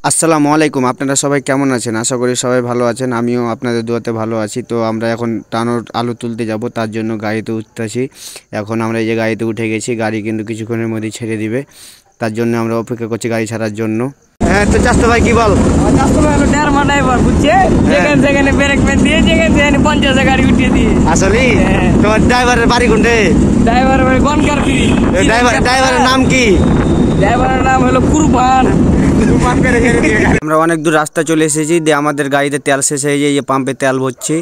আসসালামু আলাইকুম। আপনারা সবাই কেমন আছেন? আশা করি সবাই ভালো আছেন। আমিও আপনাদের দোয়াতে ভালো আছি। তো আমরা এখন টানোর আলু তুলতে যাব, তার জন্য গাড়িতে উঠতেছি। এখন আমরা এই যে গাড়িতে উঠে গেছি, গাড়ি কিন্তু কিছুক্ষণের মধ্যেই ছেড়ে দিবে, তার জন্য আমরা অপেক্ষা করছি গাড়ি ছাড়ার জন্য। হ্যাঁ, তো চাস্তো ভাই কি বল? চাস্তো ভাই হলো ড্রাইভার ড্রাইভার, বুঝছে? যেখানে ব্রেক মেন দিয়ে যেখানে 50 গাড়ি উঠিয়ে দিয়ে। আসলে তোমার ড্রাইভারের বাড়ি কোনটে? ড্রাইভারের বাড়ি গনকারপি। ড্রাইভারের নাম কি? ড্রাইভারের নাম হলো কুরবান। আমরা অনেক দূর রাস্তা চলে এসেছি, দিয়ে আমাদের গাড়িতে তেল শেষ হয়ে যায়, এই যে পাম্পে তেল ভরছি।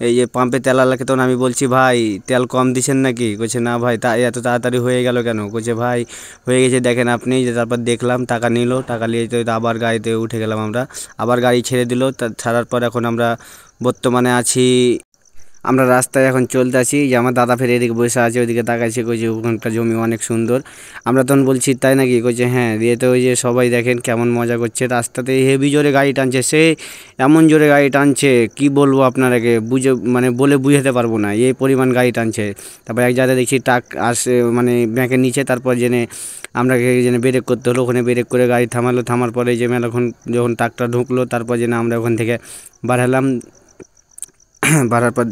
এই যে পাম্পে তেল আলাকে, তখন আমি বলছি ভাই তেল কম দিচ্ছেন নাকি? কইছে না ভাই, তা এত তাড়াতাড়ি হয়ে গেল কেন? কইছে ভাই হয়ে গেছে দেখেন আপনি। যে তারপর দেখলাম, টাকা নিল, টাকা নিয়ে তো আবার গাড়িতে উঠে গেলাম আমরা। আবার গাড়ি ছেড়ে দিল, ছাড়ার পর এখন আমরা বর্তমানে আছি, আমরা রাস্তায় এখন চলতে আছি। যে আমার দাদা ফের এদিকে বসে আছে, ওইদিকে তাকাইছে, কইছে ওখানকার জমি অনেক সুন্দর। আমরা তখন বলছি তাই নাকি? কইছে হ্যাঁ। দিয়ে তো ওই যে সবাই দেখেন কেমন মজা করছে, রাস্তাতে হেভি জোরে গাড়ি টানছে, সে এমন জোরে গাড়ি টানছে কি বলবো আপনারাকে, মানে বলে বুঝাতে পারবো না, এই পরিমাণ গাড়ি টানছে। তারপর এক জায়গায় দেখছি ট্রাক আসে, মানে ব্যাংকের নিচে, তারপর জেনে আমরা জেনে ব্রেক করতে হলো, ওখানে ব্রেক করে গাড়ি থামালো। থামার পরে যে মেলাক্ষণ যখন ট্রাকটা ঢুকলো, তারপর জেনে আমরা ওখান থেকে বাড়ালাম। বাড়ার পর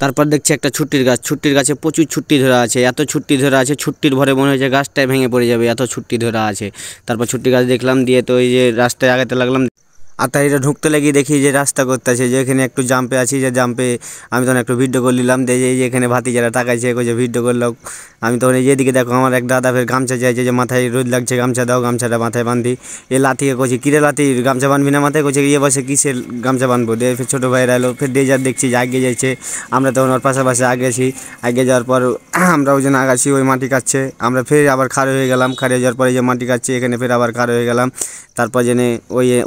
তারপর দেখছি একটা ছুট্টির গাছ, ছুট্টির গাছে প্রচুর ছুট্টি ধরা আছে, এত ছুট্টি ধরা আছে, ছুট্টির ভরে মনে হয়েছে গাছটাই ভেঙে পড়ে যাবে, এত ছুট্টি ধরা আছে। তারপর ছুট্টি গাছ দেখলাম, দিয়ে তো ওই যে রাস্তায় আগাতে লাগলাম। আর তাই এটা ঢুকতে লেগে দেখি যে রাস্তা করতেছে, যে এখানে একটু জাম্পে আছি, যে জাম্পে আমি তখন একটু ভিডিও করে নিলাম। দিয়ে যে এখানে ভাতিজারা তাকাইছে, কইছে ভিডিও করলো। আমি তখন এই যেদিকে দেখো আমার এক দাদা ফের গামছা চাইছে, যে মাথায় রোদ লাগছে, গামছা দাও, গামছাটা মাথায় বাঁধি। এ লাতিকে কইছে কিরে লাতি, গামছা বাঁধবি না মাথায়? কইছে ইয়ে বসে কিসের গামছা বাঁধবো? দিয়ে ফের ছোটো ভাইরা এলো, ফের ডেজার দেখছি যে আগে যাইছে। আমরা তখন ওর পাশাপাশি আগেছি, আগে যাওয়ার পর আমরা ওই জন্য আগাছি, ওই মাটি কাটছে। আমরা ফের আবার খাড়ো হয়ে গেলাম, খাড়িয়ে যাওয়ার পরে যে মাটি কাটছে, এখানে ফের আবার খাড়ো হয়ে গেলাম। তারপর জেনে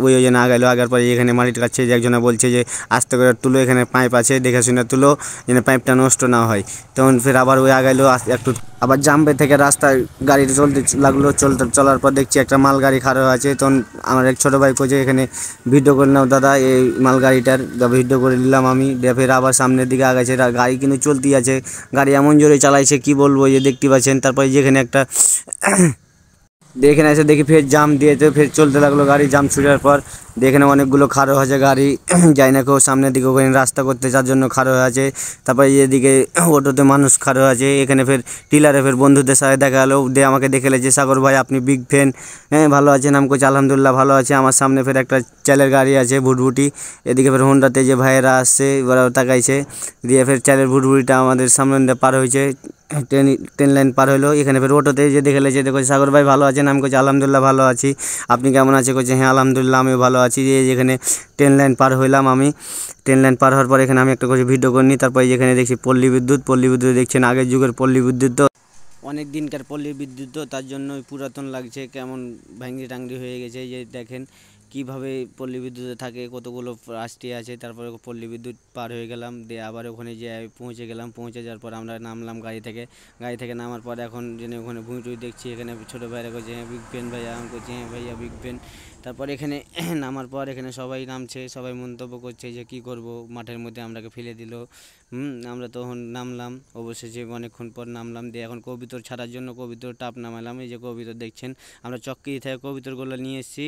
ওই জন্য আগাইলো, আগার পরে এখানে মাটিটা কাটছে। যে একজনে বলছে যে আস্তে করে তুলো, এখানে পাইপ আছে, দেখে শুনে তুলো, যেন পাইপটা নষ্ট না হয়। তখন ফের আবার ওই আগাইলো একটু, আবার জাম্পে থেকে রাস্তায় গাড়ি চলতে লাগলো। চলার পর দেখছি একটা মালগাড়ি খাড়ো আছে। তখন আমার এক ছোটো ভাই কইছে এখানে ভিডিও করে নাও দাদা, এই মালগাড়িটার ভিডিও করে নিলাম আমি। দিয়ে ফের আবার সামনের দিকে আগাইছে, গাড়ি কিন্তু চলতেই আছে, গাড়ি এমন জোরে চালাইছে কি বলবো, যে দেখতে পাচ্ছেন। তারপরে যেখানে একটা এখানে এসে দেখি ফের জাম দিয়েছে, ফের চলতে লাগলো গাড়ি। জাম ছুটার পর দেখেন অনেকগুলো খাড়ো আছে গাড়ি, যাই না কেউ সামনের দিকে, ওখানে রাস্তা করতে যার জন্য খাড়ো হয়ে আছে। তারপরে এদিকে অটোতে মানুষ খাড়ো আছে। এখানে ফের টিলারে ফের বন্ধুদের সাথে দেখা গেলো, দিয়ে আমাকে দেখে যে সাগর ভাই আপনি বিগ ফ্যান, হ্যাঁ ভালো আছেন? আমি কইছি আলহামদুলিল্লাহ ভালো আছে। আমার সামনে ফের একটা চালের গাড়ি আছে, ভুটভুটি। এদিকে ফের হোন্ডাতে যে ভাইয়েরা আসছে, ওরাও তাকাইছে। দিয়ে ফের চালের ভুটভুটিটা আমাদের সামনে দিয়ে পার হয়েছে, ট্রেন লাইন পার হলো। এখানে ফের অটোতে যে দেখে লেছে, দেখো সাগর ভাই ভালো আছেন? আমি কইছি আলহামদুলিল্লাহ ভালো আছি, আপনি কেমন আছে? কইছে হ্যাঁ আলহামদুলিল্লাহ আমিও ভালো আছি। যেখানে ট্রেন লাইন পার হইলাম আমি, ট্রেন লাইন পার হওয়ার পর এখানে আমি একটা করে ভিডিও করিনি। তারপরে যেখানে দেখছি পল্লী বিদ্যুৎ, পল্লী বিদ্যুৎ দেখছেন আগের যুগের পল্লী বিদ্যুৎ, তো অনেক দিনকার পল্লী বিদ্যুৎ, তো তার জন্য পুরাতন লাগছে, কেমন ভাঙ্গি টাঙ্গি হয়ে গেছে। এই যে দেখেন কীভাবে পল্লী বিদ্যুতে থাকে, কতগুলো রাস্টে আছে। তারপরে পল্লী বিদ্যুৎ পার হয়ে গেলাম, দিয়ে আবার ওখানে যে পৌঁছে গেলাম। পৌঁছে যাওয়ার পর আমরা নামলাম গাড়ি থেকে। গাড়ি থেকে নামার পর এখন যেন ওখানে ভুঁই টুই দেখছি, এখানে ছোটো ভাইরা করছে হ্যাঁ বিগ ফ্যান ভাইয়া, আমি করছি হ্যাঁ ভাইয়া বিগ ফ্যান। তারপর এখানে নামার পর এখানে সবাই নামছে, সবাই মন্তব্য করছে যে কী করব, মাঠের মধ্যে আমরাকে ফেলে দিল। আমরা তখন নামলাম, অবশেষে অনেকক্ষণ পর নামলাম। দিয়ে এখন কবিতর ছাড়ার জন্য কবিতর টাপ নামালাম। এই যে কবিতর দেখছেন, আমরা চক্কি থেকে কবিতরগুলো নিয়ে এসেছি।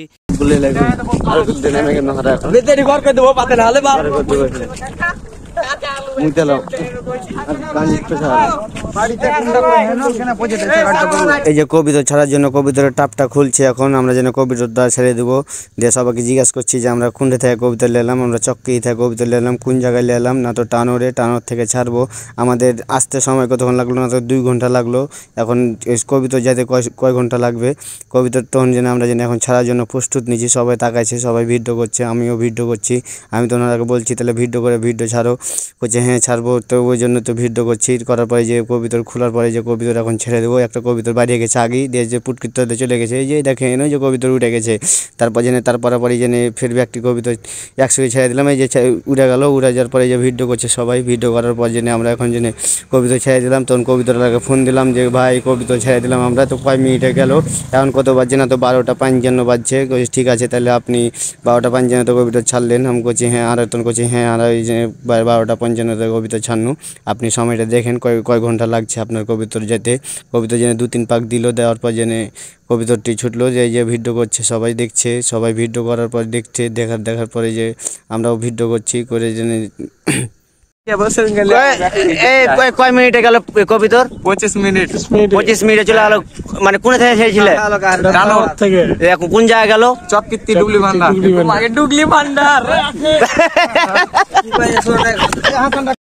এই যে কবিতর ছাড়ার জন্য কবিতরের টাপটা খুলছে, এখন আমরা যেন কবিতরটা ছেড়ে দেবো। দিয়ে সবাইকে জিজ্ঞাসা করছি যে আমরা কোনটা থেকে কবিতর নিলাম, আমরা চক্কি থেকে কবিতর নিলাম, কোন জায়গায় নিলাম, না তো টানোরে, টানোর থেকে ছাড়বো। আমাদের আসতে সময় কতক্ষণ লাগলো, না তো 2 ঘন্টা লাগলো। এখন কবিতর যেতে কয় ঘন্টা লাগবে। কবিতর তখন যেন আমরা যেন এখন ছাড়ার জন্য প্রস্তুত নিচ্ছি, সবাই তাকাইছে, সবাই ভিডিও করছে, আমিও ভিডিও করছি। আমি তো ওনাকে বলছি তাহলে ভিডিও করে ভিডিও ছাড়ো, বলছে হ্যাঁ ছাড়বো। তো ওই জন্য তো ভিডিও করছি। করার পরে যে কবিতর খোলার পরে যে কবিতর এখন ছেড়ে দেবো, একটা কবিতর বাড়িয়ে গেছে আগেই, দিয়ে যে পুটকিতে চলে গেছে, এই যে দেখেন ওই যে কবিতর উঠে গেছে। তারপর জেনে তারপরে জেনে ফের একটি কবিতর একসঙ্গে ছেড়ে দিলাম, এই যে উড়ে গেল। উড়ে যাওয়ার পরে যে ভিডিও করছে সবাই, ভিডিও করার পর জেনে আমরা এখন জেনে কবিতর ছেড়ে দিলাম। তখন কবিতরটাকে ফোন দিলাম যে ভাই কবিতর ছেড়ে দিলাম আমরা, তো কয় মিনিটে গেল, এখন কত বাজছে, না তো 12:55 বাজছে। ঠিক আছে তাহলে আপনি 12:55 তো কবিতর ছাড়লেন? আমি করছি হ্যাঁ। আর তখন করছি হ্যাঁ। আর ওই যে 12:55 কবিতর ছাড়নু। আপনি সময়টা দেখেন কয় ঘন্টা লাগছে আপনার কবিতর যেতে। কবিতর জেনে 2-3 পাক দিল, দেওয়ার পর জেনে কবিতরটি ছুটলো, যে এই যে ভিডিও করছে সবাই দেখছে, সবাই ভিডিও করার পর দেখছে, দেখার পরে যে আমরাও ভিডিও করছি করে জেনে কয় মিনিটে গেল কবিতর? 25 মিনিট 25 মিনিটে চলে গেল। মানে কোন থেকে ছেড়েছিলে? থেকে কোন জায়গায় গেল? চককিত্তি ডুগলি ভান্ডার। ডুগলি ভান্ডার